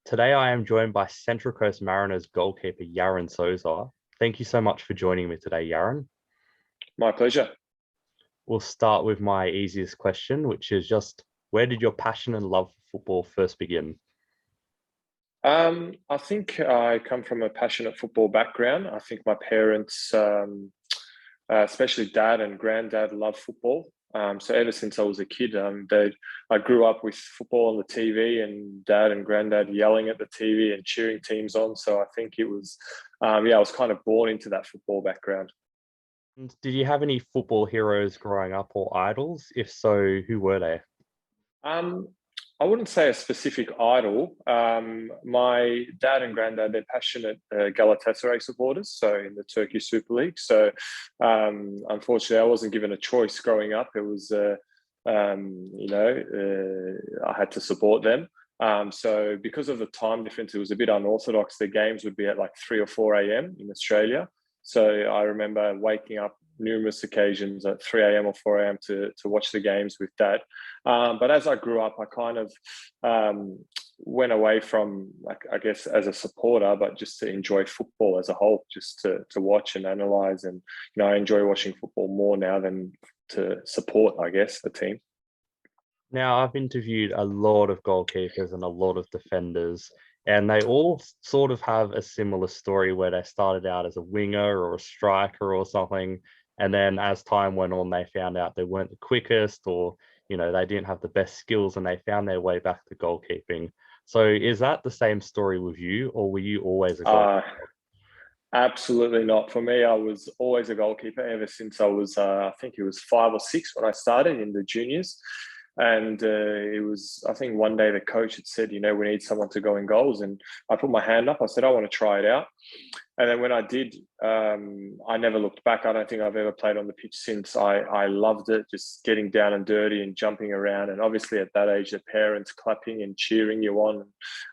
Today I am joined by Central Coast Mariners goalkeeper Yaren Sözer. Thank you so much for joining me today, Yaren. My pleasure. We'll start with my easiest question, which is just where did your passion and love for football first begin? I think I come from a passionate football background. I think my parents, especially dad and granddad, love football. So ever since I was a kid, I grew up with football on the TV and dad and granddad yelling at the TV and cheering teams on. So I think it was, I was kind of born into that football background. And did you have any football heroes growing up or idols? If so, who were they? Um, I wouldn't say a specific idol. My dad and granddad, they're passionate Galatasaray supporters, so in the Turkish Super League. So unfortunately, I wasn't given a choice growing up. It was, I had to support them. So because of the time difference, it was a bit unorthodox. The games would be at like 3 or 4 a.m. in Australia. So I remember waking up numerous occasions at 3 a.m. or 4 a.m. to watch the games with dad. But as I grew up, I kind of went away from, like, I guess, as a supporter, but just to enjoy football as a whole, just to watch and analyze. And, I enjoy watching football more now than to support, I guess, a team. Now, I've interviewed a lot of goalkeepers and a lot of defenders, and they all sort of have a similar story where they started out as a winger or a striker or something. And then as time went on, they found out they weren't the quickest or, they didn't have the best skills and they found their way back to goalkeeping. So is that the same story with you, or were you always a goalkeeper? Uh, Absolutely not. For me, I was always a goalkeeper ever since I was, I think it was 5 or 6 when I started in the juniors. And it was, I think one day the coach had said, we need someone to go in goals. And I put my hand up. I said, I want to try it out. And then when I did, I never looked back. I don't think I've ever played on the pitch since. I loved it, just getting down and dirty and jumping around. And obviously at that age, the parents clapping and cheering you on.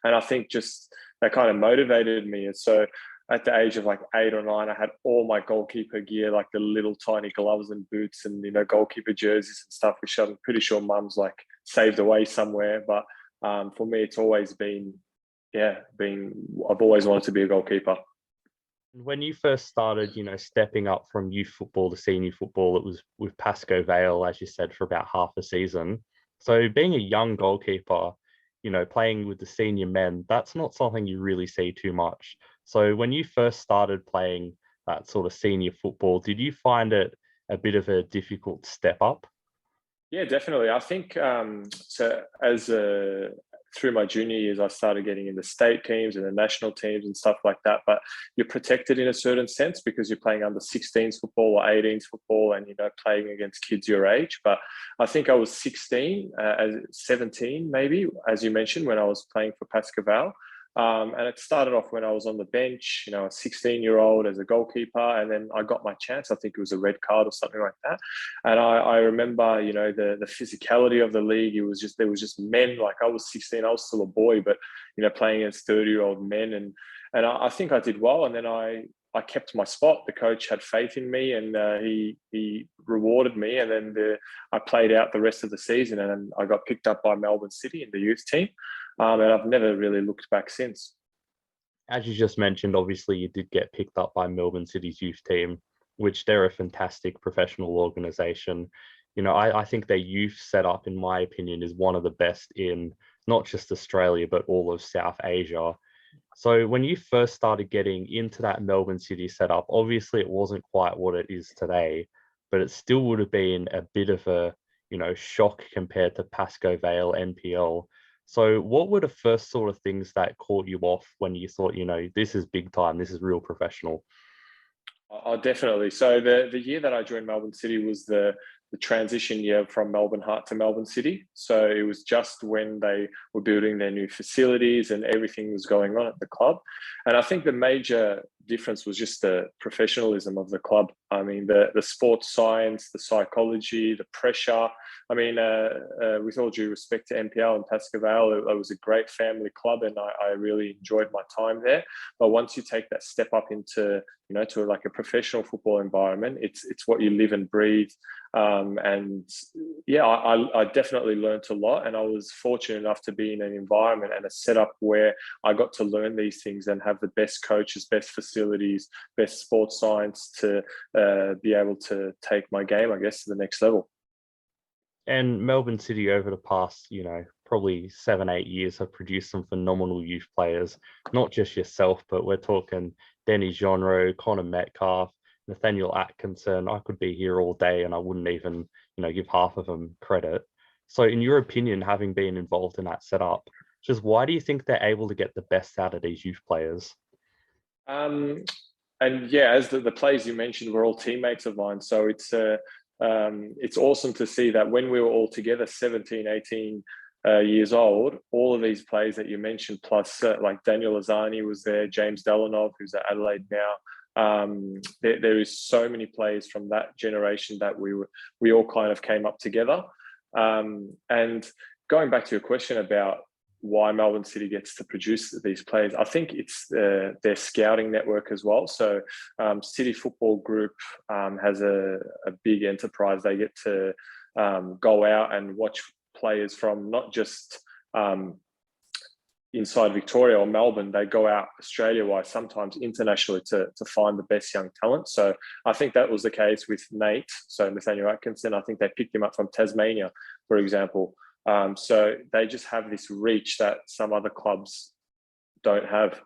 And I think just that kind of motivated me. And so at the age of like 8 or 9, I had all my goalkeeper gear, like the little tiny gloves and boots and, goalkeeper jerseys and stuff, which I'm pretty sure mum's like saved away somewhere. But for me, it's always been, I've always wanted to be a goalkeeper. When you first started, stepping up from youth football to senior football, it was with Pascoe Vale, as you said, for about half a season. So being a young goalkeeper, playing with the senior men, that's not something you really see too much. So when you first started playing that sort of senior football, did you find it a bit of a difficult step up? Yeah, definitely. I think so. Through my junior years, I started getting into state teams and the national teams and stuff like that. But you're protected in a certain sense because you're playing under 16s football or 18s football, and playing against kids your age. But I think I was 16, 17 maybe, as you mentioned, when I was playing for Pascal. And it started off when I was on the bench, a 16-year-old as a goalkeeper, and then I got my chance. I think it was a red card or something like that. And I remember, the physicality of the league. There was just men. Like I was 16, I was still a boy, but playing against 30-year-old men, and I think I did well. And then I kept my spot. The coach had faith in me, and he rewarded me. And then I played out the rest of the season, and I got picked up by Melbourne City in the youth team. And I've never really looked back since. As you just mentioned, obviously you did get picked up by Melbourne City's youth team, which they're a fantastic professional organization. I think their youth setup, in my opinion, is one of the best in not just Australia, but all of South Asia. So when you first started getting into that Melbourne City setup, obviously it wasn't quite what it is today, but it still would have been a bit of a, shock compared to Pascoe Vale NPL. So what were the first sort of things that caught you off when you thought, this is big time, this is real professional? Oh, definitely. So the year that I joined Melbourne City was the transition year from Melbourne Heart to Melbourne City. So it was just when they were building their new facilities and everything was going on at the club. And I think the major difference was just the professionalism of the club. I mean, the sports science, the psychology, the pressure. I mean, with all due respect to NPL and Pascoe Vale, it was a great family club, and I really enjoyed my time there. But once you take that step up into, to like a professional football environment, it's what you live and breathe. And yeah, I definitely learned a lot, and I was fortunate enough to be in an environment and a setup where I got to learn these things and have the best coaches, best facilities, best sports science to be able to take my game, I guess, to the next level. And Melbourne City over the past, probably 7, 8 years have produced some phenomenal youth players, not just yourself, but we're talking Denny Jonro, Connor Metcalf, Nathaniel Atkinson. I could be here all day and I wouldn't even, give half of them credit. So in your opinion, having been involved in that setup, just why do you think they're able to get the best out of these youth players? And yeah, as the players you mentioned were all teammates of mine. So it's awesome to see that when we were all together, 17, 18 years old, all of these players that you mentioned, plus like Daniel Azani was there, James Delanov, who's at Adelaide now. There is so many players from that generation that we all kind of came up together. And going back to your question about why Melbourne City gets to produce these players, I think it's their scouting network as well. So City Football Group has a big enterprise. They get to go out and watch players from not just inside Victoria or Melbourne, they go out Australia-wide, sometimes internationally, to find the best young talent. So I think that was the case with Nate, so Nathaniel Atkinson. I think they picked him up from Tasmania, for example. So they just have this reach that some other clubs don't have.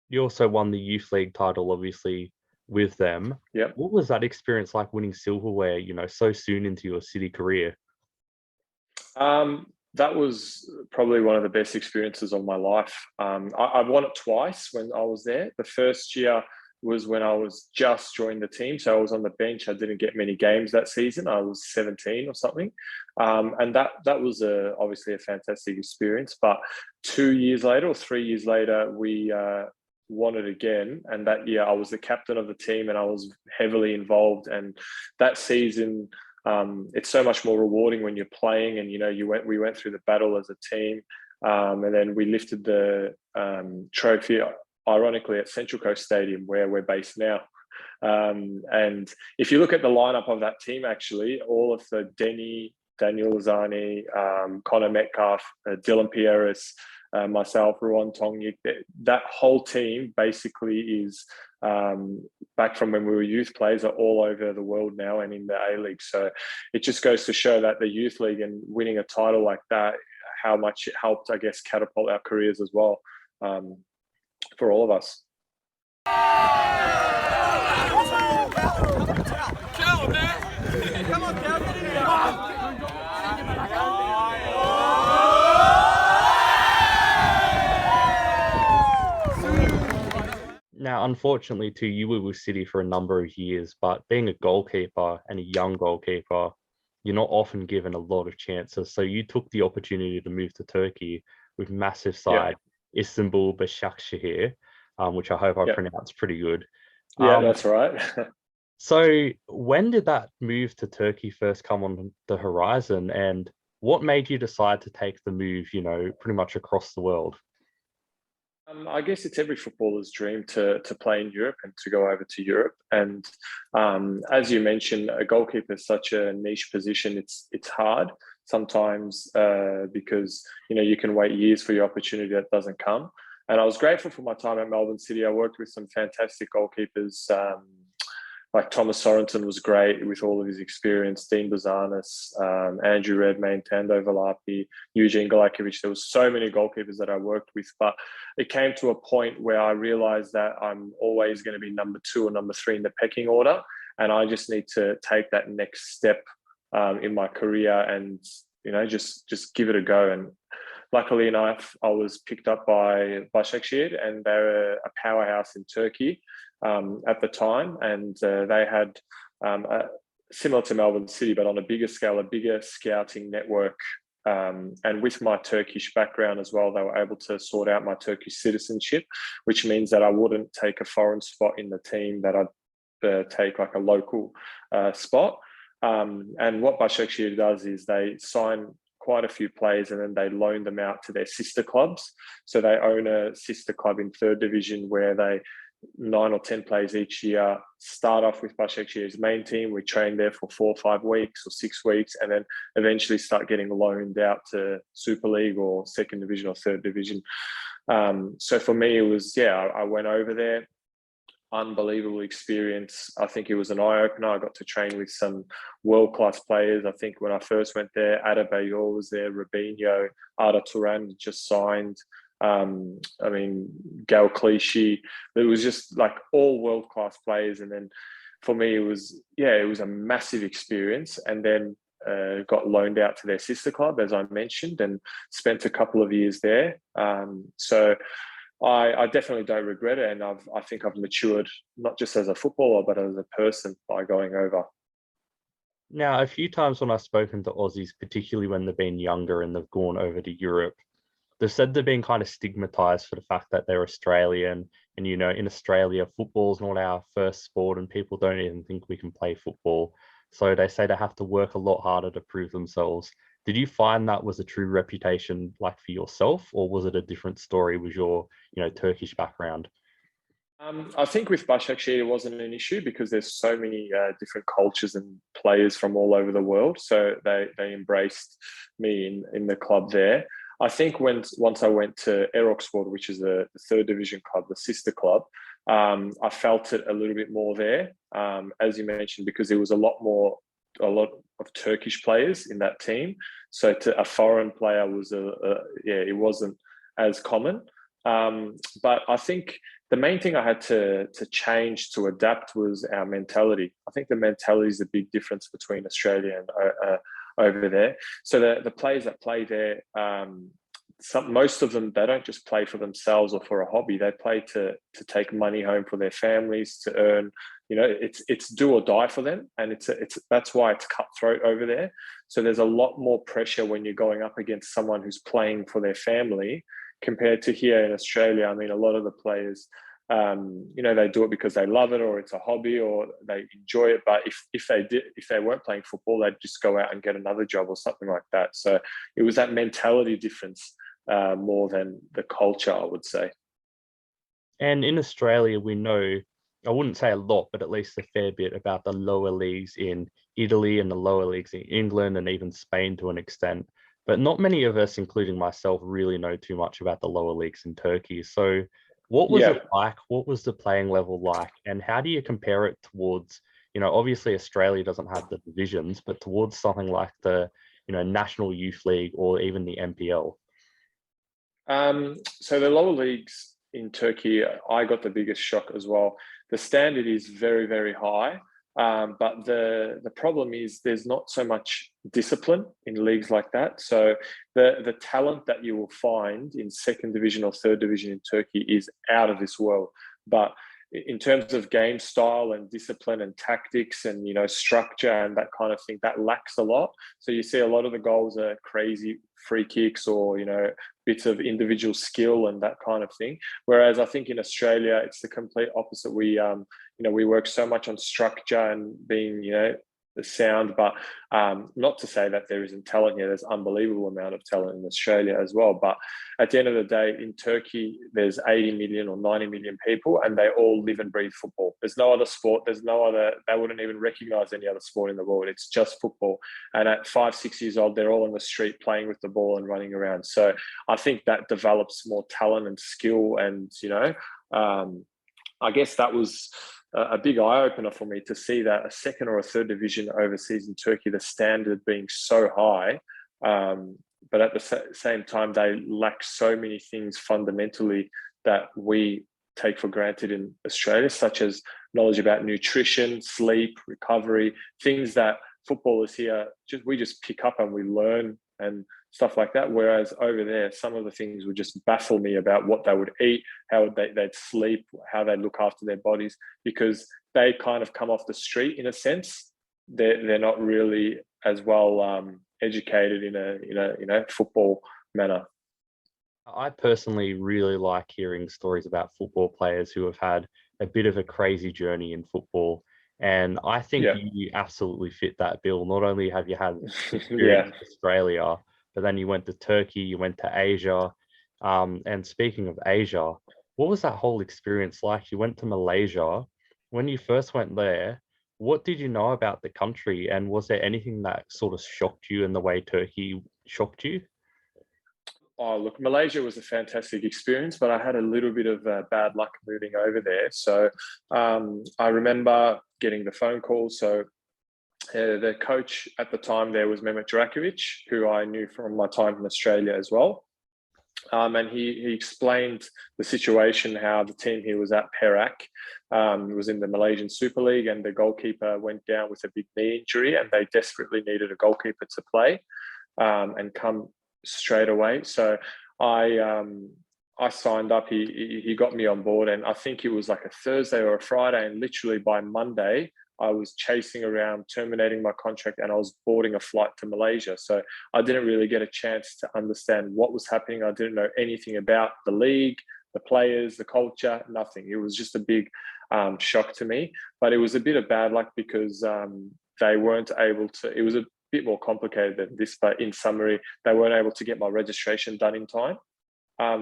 You also won the Youth League title, obviously, with them. Yeah. What was that experience like winning silverware, so soon into your City career? That was probably one of the best experiences of my life. I won it twice when I was there. The first year was when I was just joined the team. So I was on the bench. I didn't get many games that season. I was 17 or something. And that was obviously a fantastic experience. But 2 years later or 3 years later, we won it again. And that year I was the captain of the team and I was heavily involved. And that season, it's so much more rewarding when you're playing and, we went through the battle as a team. And then we lifted the trophy, ironically, at Central Coast Stadium, where we're based now. And if you look at the lineup of that team, actually, all of the Daniel Azani, Connor Metcalf, Dylan Pieris, myself, Ruan Tongyik, that whole team basically is back from when we were youth players, are all over the world now and in the A-League. So it just goes to show that the Youth League and winning a title like that, how much it helped, I guess, catapult our careers as well, for all of us. Now, unfortunately, too, you were with City for a number of years, but being a goalkeeper and a young goalkeeper, you're not often given a lot of chances. So you took the opportunity to move to Turkey with massive side, Istanbul Başakşehir, which I hope I pronounced pretty good. Yeah, that's right. So when did that move to Turkey first come on the horizon, and what made you decide to take the move, pretty much across the world? I guess it's every footballer's dream to play in Europe and to go over to Europe. And as you mentioned, a goalkeeper is such a niche position. It's hard sometimes because you can wait years for your opportunity that doesn't come. And I was grateful for my time at Melbourne City. I worked with some fantastic goalkeepers. Like Thomas Sorensen was great with all of his experience, Dean Bazanis, Andrew Redmayne, Tando Valapi, Eugene Galakovic. There was so many goalkeepers that I worked with, but it came to a point where I realized that I'm always going to be number 2 or number 3 in the pecking order. And I just need to take that next step in my career and, just give it a go. And luckily enough, I was picked up by Başakşehir, and they're a powerhouse in Turkey at the time. And they had, similar to Melbourne City, but on a bigger scale, a bigger scouting network. And with my Turkish background as well, they were able to sort out my Turkish citizenship, which means that I wouldn't take a foreign spot in the team, that I'd take like a local spot. And what Başakşehir does is they sign quite a few players and then they loan them out to their sister clubs. So they own a sister club in 3rd division where they 9 or 10 players each year. Start off with Başakşehir's main team. We train there for 4 or 5 weeks or 6 weeks, and then eventually start getting loaned out to Super League or second division or third division. So for me, it was, I went over there. Unbelievable experience. I think it was an eye-opener. I got to train with some world-class players. I think when I first went there, Adebayor was there, Robinho, Arda Turan just signed. Gal Clichy. It was just like all world-class players. And then for me, it was a massive experience. And then got loaned out to their sister club, as I mentioned, and spent a couple of years there. So I definitely don't regret it. And I think I've matured, not just as a footballer, but as a person by going over. Now, a few times when I've spoken to Aussies, particularly when they've been younger and they've gone over to Europe, they've said they've been kind of stigmatized for the fact that they're Australian. And, you know, in Australia, football's not our first sport and people don't even think we can play football. So they say they have to work a lot harder to prove themselves. Did you find that was a true reputation like for yourself, or was it a different story with your, Turkish background? I think with Başakşehir it wasn't an issue because there's so many different cultures and players from all over the world. So they embraced me in the club there. I think once I went to Erokspor, which is the third division club, the sister club, I felt it a little bit more there, as you mentioned, because there was a lot of Turkish players in that team. So to a foreign player was it wasn't as common. But I think the main thing I had to change to adapt was our mentality. I think the mentality is a big difference between Australia and over there. So the players that play there, most of them, they don't just play for themselves or for a hobby. They play to take money home for their families, to earn. It's do or die for them, and that's why it's cutthroat over there. So there's a lot more pressure when you're going up against someone who's playing for their family compared to here in Australia. I mean, a lot of the players, they do it because they love it, or it's a hobby, or they enjoy it. But if they weren't playing football, they'd just go out and get another job or something like that. So it was that mentality difference more than the culture, I would say. And in Australia, we know, I wouldn't say a lot, but at least a fair bit about the lower leagues in Italy and the lower leagues in England and even Spain to an extent. But not many of us, including myself, really know too much about the lower leagues in Turkey. So what was it like? What was the playing level like? And how do you compare it towards, obviously Australia doesn't have the divisions, but towards something like the, National Youth League or even the NPL? So the lower leagues in Turkey, I got the biggest shock as well. The standard is very, very high. But the problem is there's not so much discipline in leagues like that. So the talent that you will find in second division or third division in Turkey is out of this world. But in terms of game style and discipline and tactics and structure and that kind of thing, that lacks a lot. So you see a lot of the goals are crazy free kicks or bits of individual skill and that kind of thing. Whereas I think in Australia it's the complete opposite. We we work so much on structure and being the sound, but not to say that there isn't talent here. There's unbelievable amount of talent in Australia as well. But at the end of the day, in Turkey, there's 80 million or 90 million people, and they all live and breathe football. There's no other sport. There's no other. They wouldn't even recognize any other sport in the world. It's just football. And at 5-6 years old, they're all on the street playing with the ball and running around. So I think that develops more talent and skill. And I guess that was a big eye-opener for me to see that a second or a third division overseas in Turkey, the standard being so high, but at the same time, they lack so many things fundamentally that we take for granted in Australia, such as knowledge about nutrition, sleep, recovery, things that footballers here, we just pick up and we learn and stuff like that. Whereas over there, some of the things would just baffle me about what they would eat, how they'd sleep, how they'd look after their bodies, because they kind of come off the street in a sense. They're not really as well educated in a football manner. I personally really like hearing stories about football players who have had a bit of a crazy journey in football. And I think you absolutely fit that bill. Not only have you had experience in Australia, but then you went to Turkey, you went to Asia. And speaking of Asia, What was that whole experience like? You went to Malaysia. When you first went there, what did you know about the country? And was there anything that sort of shocked you in the way Turkey shocked you? Oh, look, Malaysia was a fantastic experience, but I had a little bit of bad luck moving over there. So I remember getting the phone call. So the coach at the time there was Mehmet Jurakovic, who I knew from my time in Australia as well. And he explained the situation, how the team he was at, Perak, was in the Malaysian Super League, and the goalkeeper went down with a big knee injury, and they desperately needed a goalkeeper to play and come straight away. So I signed up. He got me on board, and I think it was like a Thursday or a Friday, and literally by Monday, I was chasing around, terminating my contract, and I was boarding a flight to Malaysia. So I didn't really get a chance to understand what was happening. I didn't know anything about the league, the players, the culture, nothing. It was just a big shock to me. But it was a bit of bad luck because they weren't able to. It was a bit more complicated than this, but in summary, they weren't able to get my registration done in time.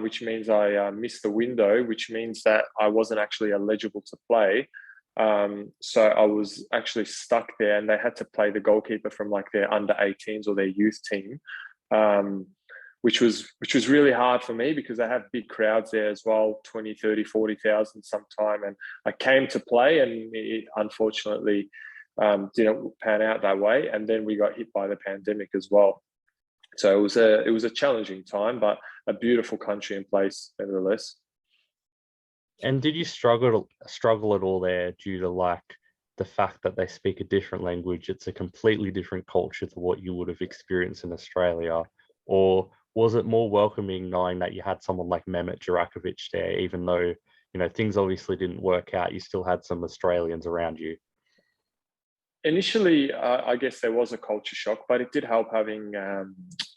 Which means I missed the window, which means that I wasn't actually eligible to play. So I was actually stuck there, and they had to play the goalkeeper from like their under 18s or their youth team, which was really hard for me because they have big crowds there as well, 20, 30, 40,000 sometime. And I came to play, and it unfortunately didn't pan out that way. And then we got hit by the pandemic as well. So it was a challenging time, but a beautiful country and place nevertheless. And did you struggle at all there due to like the fact that they speak a different language? It's a completely different culture to what you would have experienced in Australia. Or was it more welcoming knowing that you had someone like Mehmet Jurakovic there, even though, things obviously didn't work out, you still had some Australians around you? Initially, I guess there was a culture shock, but it did help having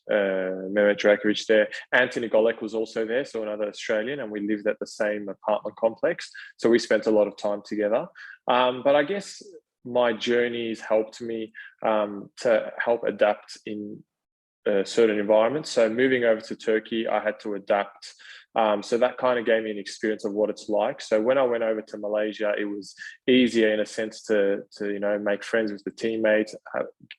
Mehmet Jurakovic there. Anthony Golek was also there, so another Australian, and we lived at the same apartment complex. So we spent a lot of time together. But I guess my journeys helped me to help adapt in certain environments. So moving over to Turkey, I had to adapt. So that kind of gave me an experience of what it's like. So when I went over to Malaysia, it was easier in a sense to make friends with the teammates,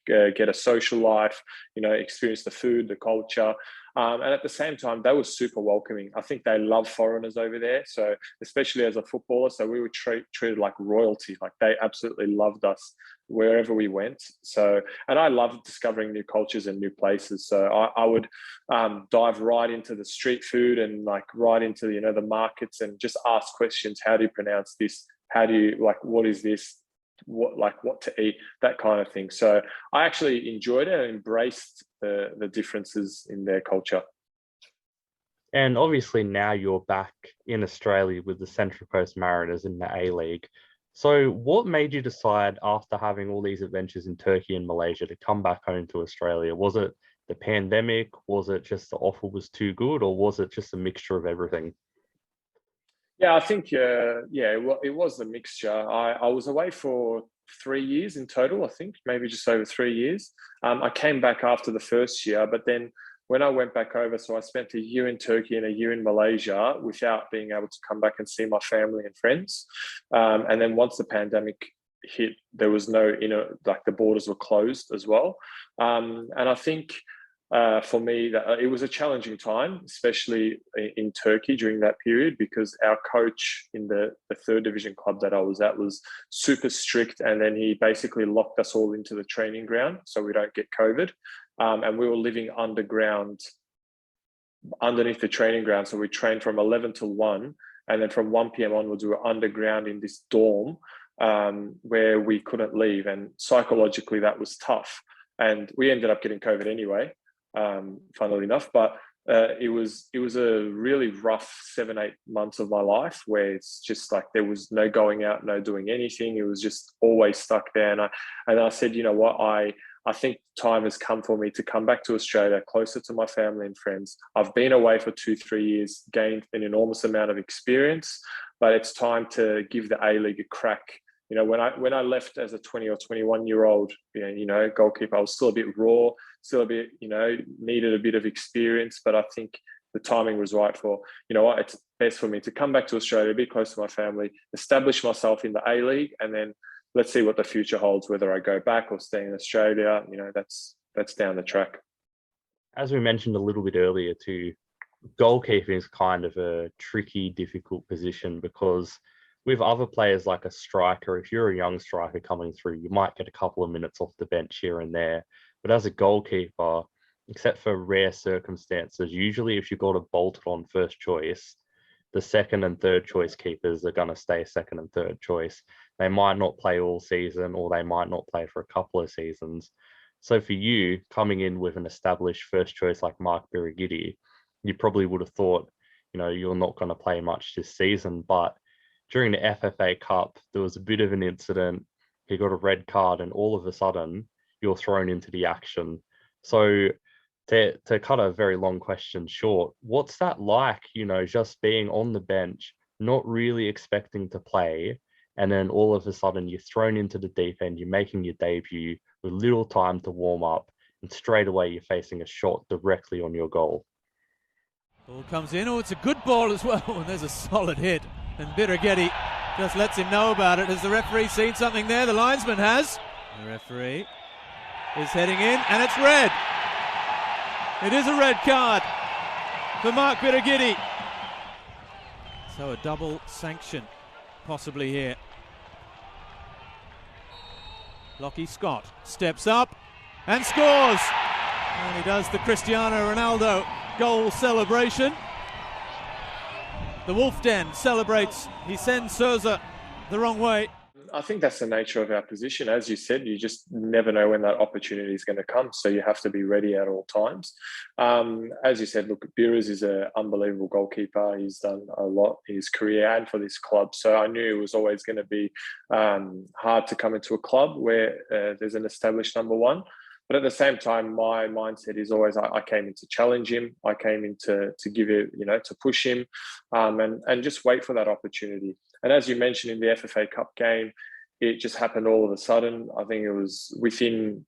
get a social life, experience the food, the culture. And at the same time, they were super welcoming. I think they love foreigners over there. So especially as a footballer, so we were treated like royalty. Like they absolutely loved us wherever we went. So, and I love discovering new cultures and new places. So I would dive right into the street food and like right into the markets and just ask questions. How do you pronounce this? How do you what is this? What to eat, that kind of thing. So I actually enjoyed it and embraced the differences in their culture. And obviously now you're back in Australia with the Central Coast Mariners in the A-League. So what made you decide after having all these adventures in Turkey and Malaysia to come back home to Australia? Was it the pandemic? Was it just the offer was too good, or was it just a mixture of everything? Yeah, I think it was a mixture. I was away for 3 years in total. I think maybe just over 3 years. I came back after the first year, but then when I went back over, so I spent a year in Turkey and a year in Malaysia without being able to come back and see my family and friends. And then once the pandemic hit, there was no, the borders were closed as well. And I think for me, that it was a challenging time, especially in Turkey during that period, because our coach in the third division club that I was at was super strict, and then he basically locked us all into the training ground so we don't get COVID. And we were living underground, underneath the training ground. So we trained from 11 till 1, and then from 1 p.m. onwards, we were underground in this dorm where we couldn't leave. And psychologically, that was tough. And we ended up getting COVID anyway, funnily enough. But it was a really rough 7-8 months of my life where it's just like there was no going out, no doing anything. It was just always stuck there. And I said, you know what, I think time has come for me to come back to Australia, closer to my family and friends. I've been away for 2-3 years, gained an enormous amount of experience, but it's time to give the A-League a crack. When I left as a 20 or 21-year-old, goalkeeper, I was still a bit raw, still a bit, needed a bit of experience. But I think the timing was right for, you know what, it's best for me to come back to Australia, be close to my family, establish myself in the A-League, and then let's see what the future holds, whether I go back or stay in Australia. You know, that's down the track. As we mentioned a little bit earlier too, goalkeeping is kind of a tricky, difficult position because with other players like a striker, if you're a young striker coming through, you might get a couple of minutes off the bench here and there. But as a goalkeeper, except for rare circumstances, usually if you got a bolted on first choice, the second and third choice keepers are going to stay second and third choice. They might not play all season, or they might not play for a couple of seasons. So for you, coming in with an established first choice like Mark Birighitti, you probably would have thought, you know, you're not going to play much this season. But during the FFA Cup, there was a bit of an incident. He got a red card, and all of a sudden, you're thrown into the action. So to cut a very long question short, what's that like, you know, just being on the bench, not really expecting to play, and then all of a sudden you're thrown into the deep end, you're making your debut with little time to warm up, and straight away you're facing a shot directly on your goal? Ball comes in. Oh, it's a good ball as well. And there's a solid hit. And Birighitti just lets him know about it. Has the referee seen something there? The linesman has. The referee is heading in, and it's red. It is a red card for Mark Birighitti. So a double sanction possibly here. Lockie Scott steps up and scores. And he does the Cristiano Ronaldo goal celebration. The Wolf Den celebrates. He sends Sözer the wrong way. I think that's the nature of our position. As you said, you just never know when that opportunity is going to come. So you have to be ready at all times. As you said, look, Biras is an unbelievable goalkeeper. He's done a lot in his career and for this club. So I knew it was always going to be hard to come into a club where there's an established number one. But at the same time, my mindset is always I came in to challenge him. I came in to give it, you know, to push him and just wait for that opportunity. And as you mentioned in the FFA Cup game, it just happened all of a sudden. I think it was within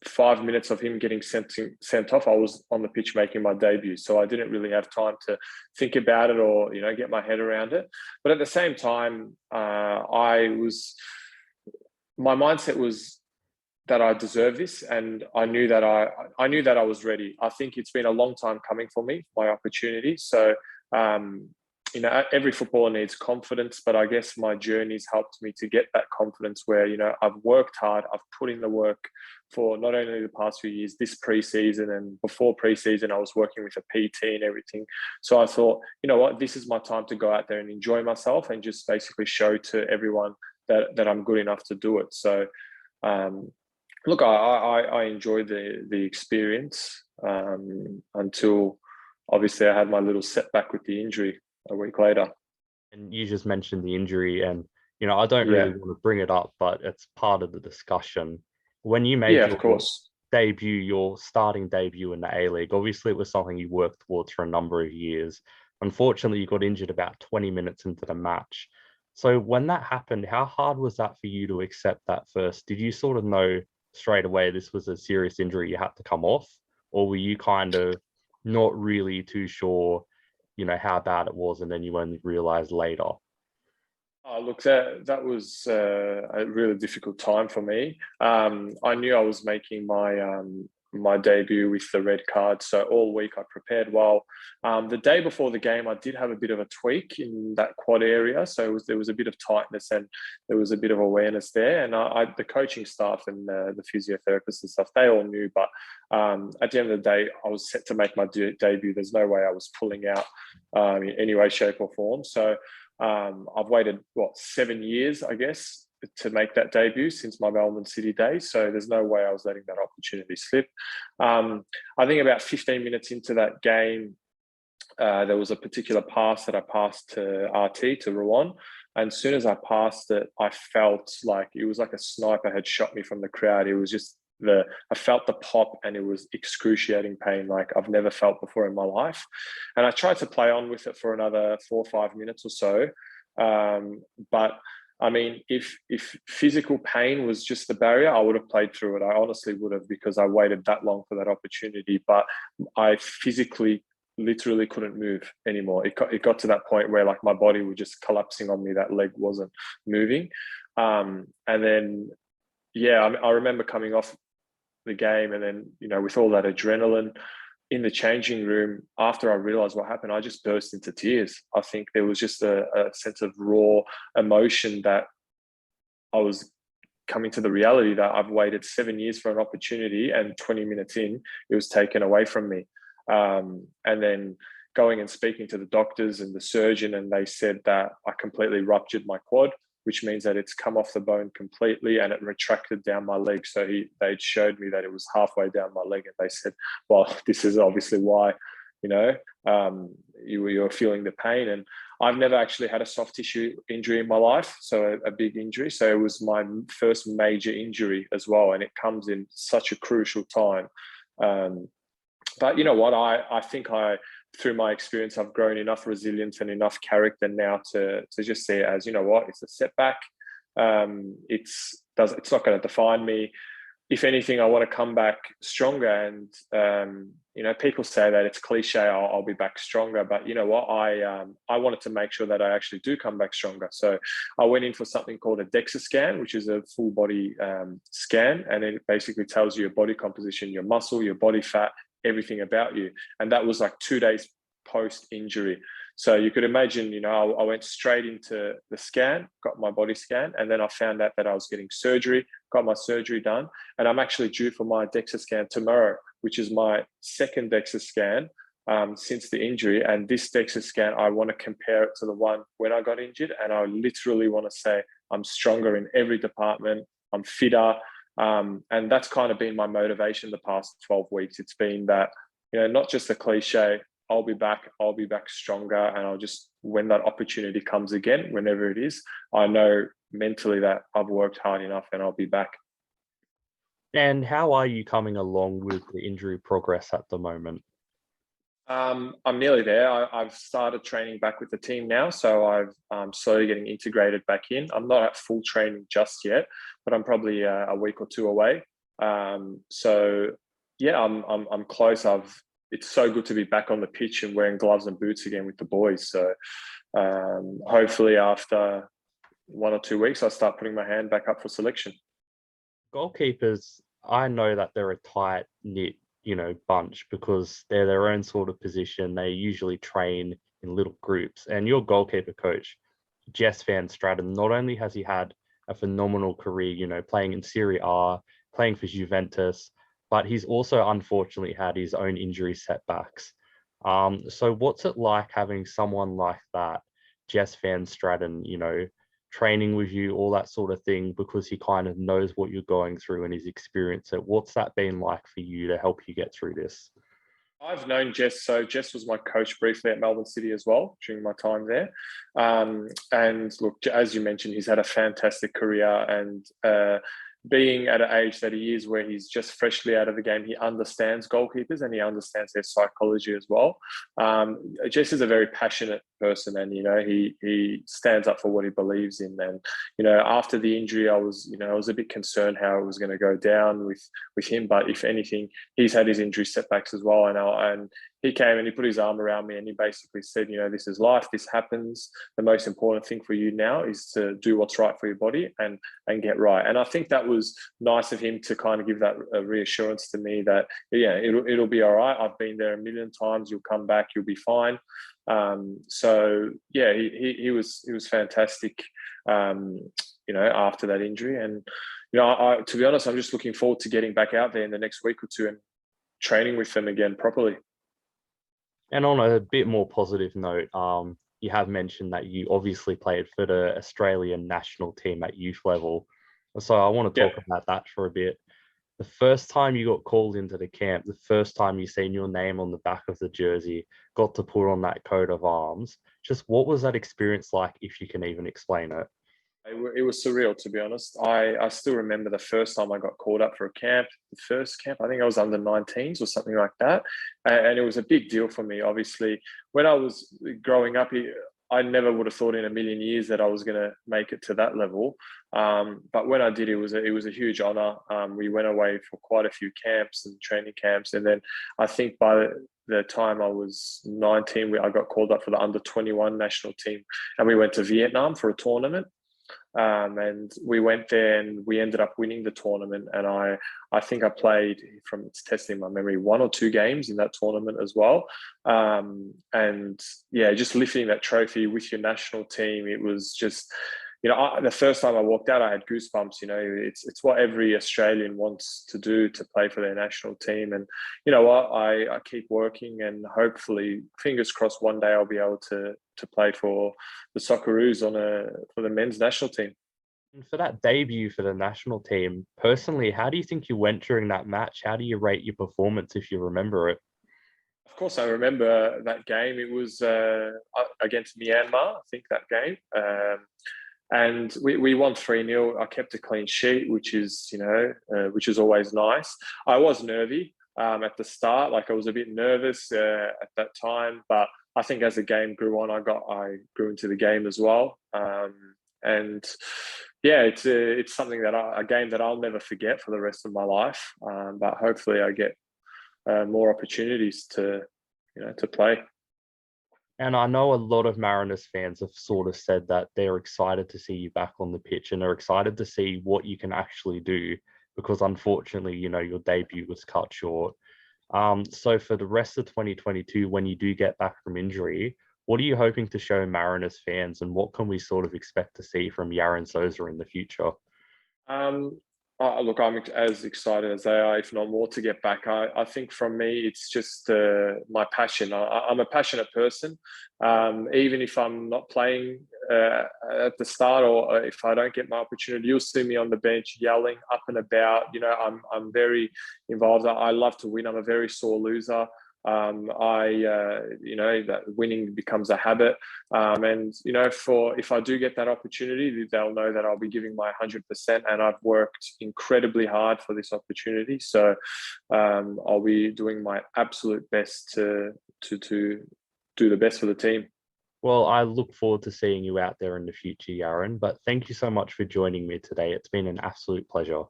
5 minutes of him getting sent off, I was on the pitch making my debut. So I didn't really have time to think about it or, you know, get my head around it. But at the same time, my mindset was that I deserve this, and I knew that I knew that I was ready. I think it's been a long time coming for me, my opportunity. So, you know, every footballer needs confidence, but I guess my journey's helped me to get that confidence where, you know, I've worked hard, I've put in the work for not only the past few years, this pre-season, and before pre-season, I was working with a PT and everything. So I thought, you know what, this is my time to go out there and enjoy myself and just basically show to everyone that I'm good enough to do it. So, look, I enjoyed the experience until obviously I had my little setback with the injury a week later. And you just mentioned the injury, and you know, I don't really want to bring it up, but it's part of the discussion. When you made your debut, your starting debut in the A-League, obviously it was something you worked towards for a number of years. Unfortunately, you got injured about 20 minutes into the match. So when that happened, how hard was that for you to accept that first? Did you sort of know straight away this was a serious injury you had to come off, or were you kind of not really too sure, you know, how bad it was, and then you only realized later? Look, that was a really difficult time for me. I knew I was making my debut with the red card, so all week I prepared well. The day before the game, I did have a bit of a tweak in that quad area, so there was a bit of tightness and there was a bit of awareness there. And the coaching staff and the physiotherapists and stuff, they all knew. But at the end of the day, I was set to make my debut. There's no way I was pulling out in any way, shape, or form. So I've waited 7 years, I guess, to make that debut since my Melbourne City days. So there's no way I was letting that opportunity slip. I think about 15 minutes into that game, there was a particular pass that I passed to RT, to Rowan. And as soon as I passed it, I felt like it was like a sniper had shot me from the crowd. It was just I felt the pop, and it was excruciating pain like I've never felt before in my life. And I tried to play on with it for another 4 or 5 minutes or so. But I mean, if physical pain was just the barrier, I would have played through it. I honestly would have, because I waited that long for that opportunity. But I physically literally couldn't move anymore. It got to that point where like my body was just collapsing on me. That leg wasn't moving. And then, I remember coming off the game, and then, with all that adrenaline in the changing room, after I realized what happened, I just burst into tears. I think there was just a sense of raw emotion that I was coming to the reality that I've waited 7 years for an opportunity, and 20 minutes in, it was taken away from me. And then going and speaking to the doctors and the surgeon, and they said that I completely ruptured my quad, which means that it's come off the bone completely and it retracted down my leg. So they showed me that it was halfway down my leg, and they said, well, this is obviously why, you're feeling the pain. And I've never actually had a soft tissue injury in my life, so a big injury. So it was my first major injury as well, and it comes in such a crucial time. But you know what? I think through my experience, I've grown enough resilience and enough character now to just see it as, it's a setback. It's not going to define me. If anything, I want to come back stronger. And people say that it's cliche, I'll be back stronger. But you know what? I wanted to make sure that I actually do come back stronger. So I went in for something called a DEXA scan, which is a full body scan, and it basically tells you your body composition, your muscle, your body fat, everything about you. And that was like 2 days post injury. So you could imagine, I went straight into the scan, got my body scan, and then I found out that I was getting surgery, got my surgery done, and I'm actually due for my DEXA scan tomorrow, which is my second DEXA scan since the injury. And this DEXA scan, I want to compare it to the one when I got injured, and I literally want to say I'm stronger in every department, I'm fitter. And that's kind of been my motivation the past 12 weeks. It's been that, not just a cliche, I'll be back stronger. And I'll just, when that opportunity comes again, whenever it is, I know mentally that I've worked hard enough and I'll be back. And how are you coming along with the injury progress at the moment? I'm nearly there. I've started training back with the team now, so I'm slowly getting integrated back in. I'm not at full training just yet, but I'm probably a week or two away. So yeah, I'm close. It's so good to be back on the pitch and wearing gloves and boots again with the boys. So hopefully after 1 or 2 weeks, I'll start putting my hand back up for selection. Goalkeepers, I know that they're a tight knit bunch because they're their own sort of position. They usually train in little groups. And your goalkeeper coach, Jess Van Straten, not only has he had a phenomenal career, playing in Serie A, playing for Juventus, but he's also unfortunately had his own injury setbacks. So what's it like having someone like that, Jess Van Straten, training with you, all that sort of thing, because he kind of knows what you're going through and he's experienced it? What's that been like for you to help you get through this? I've known Jess. So Jess was my coach briefly at Melbourne City as well during my time there. And look, as you mentioned, he's had a fantastic career, and being at an age that he is, where he's just freshly out of the game, he understands goalkeepers and he understands their psychology as well. Jess is a very passionate person, and he stands up for what he believes in. And after the injury, I was a bit concerned how it was going to go down with him. But if anything, he's had his injury setbacks as well. And he came and he put his arm around me and he basically said, this is life, this happens. The most important thing for you now is to do what's right for your body and get right. And I think that was nice of him to kind of give that reassurance to me that, it'll be all right. I've been there a million times. You'll come back. You'll be fine. So yeah, he was fantastic, after that injury. And, I, to be honest, I'm just looking forward to getting back out there in the next week or two and training with them again properly. And on a bit more positive note, you have mentioned that you obviously played for the Australian national team at youth level. So I want to talk about that for a bit. The first time you got called into the camp, the first time you seen your name on the back of the jersey, got to put on that coat of arms, just what was that experience like, if you can even explain it? It was surreal, to be honest. I still remember the first time I got called up for a camp. The first camp, I think I was under 19s or something like that. And it was a big deal for me. Obviously, when I was growing up, I never would have thought in a million years that I was going to make it to that level. But when I did, it was a huge honor. We went away for quite a few camps and training camps, and then I think by the time I was 19, I got called up for the under-21 national team, and we went to Vietnam for a tournament. And we went there and we ended up winning the tournament. And I think I played, from it's testing my memory, 1 or 2 games in that tournament as well. And yeah, just lifting that trophy with your national team, it was just, the first time I walked out, I had goosebumps. It's what every Australian wants to do, to play for their national team. And you know what, I keep working, and hopefully, fingers crossed, one day I'll be able to play for the Socceroos for the men's national team. And for that debut for the national team, personally, how do you think you went during that match? How do you rate your performance, if you remember it? Of course, I remember that game. It was against Myanmar, I think, that game. And we won 3-0. I kept a clean sheet, which is always nice. I was nervy at the start, like I was a bit nervous at that time, but I think as the game grew on, I grew into the game as well. And yeah, it's something a game that I'll never forget for the rest of my life. But hopefully, I get more opportunities to play. And I know a lot of Mariners fans have sort of said that they're excited to see you back on the pitch and are excited to see what you can actually do, because unfortunately, your debut was cut short. So for the rest of 2022, when you do get back from injury, what are you hoping to show Mariners fans, and what can we sort of expect to see from Yaren Sözer in the future? Look, I'm as excited as they are, if not more, to get back. I think from me, it's just my passion. I'm a passionate person. Even if I'm not playing at the start, or if I don't get my opportunity, you'll see me on the bench yelling up and about. I'm very involved. I love to win. I'm a very sore loser. That winning becomes a habit. And if I do get that opportunity, they'll know that I'll be giving my 100%, and I've worked incredibly hard for this opportunity. So I'll be doing my absolute best to do the best for the team. Well, I look forward to seeing you out there in the future, Yaren, but thank you so much for joining me today. It's been an absolute pleasure.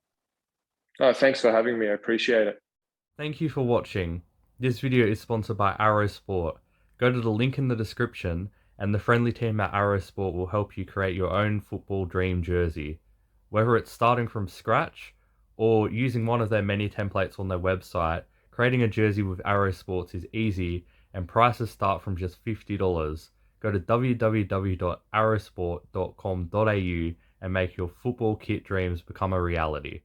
Oh, thanks for having me. I appreciate it. Thank you for watching. This video is sponsored by Arrow Sport. Go to the link in the description, and the friendly team at Arrow Sport will help you create your own football dream jersey. Whether it's starting from scratch or using one of their many templates on their website, creating a jersey with Arrow Sports is easy, and prices start from just $50. Go to www.arrowsport.com.au and make your football kit dreams become a reality.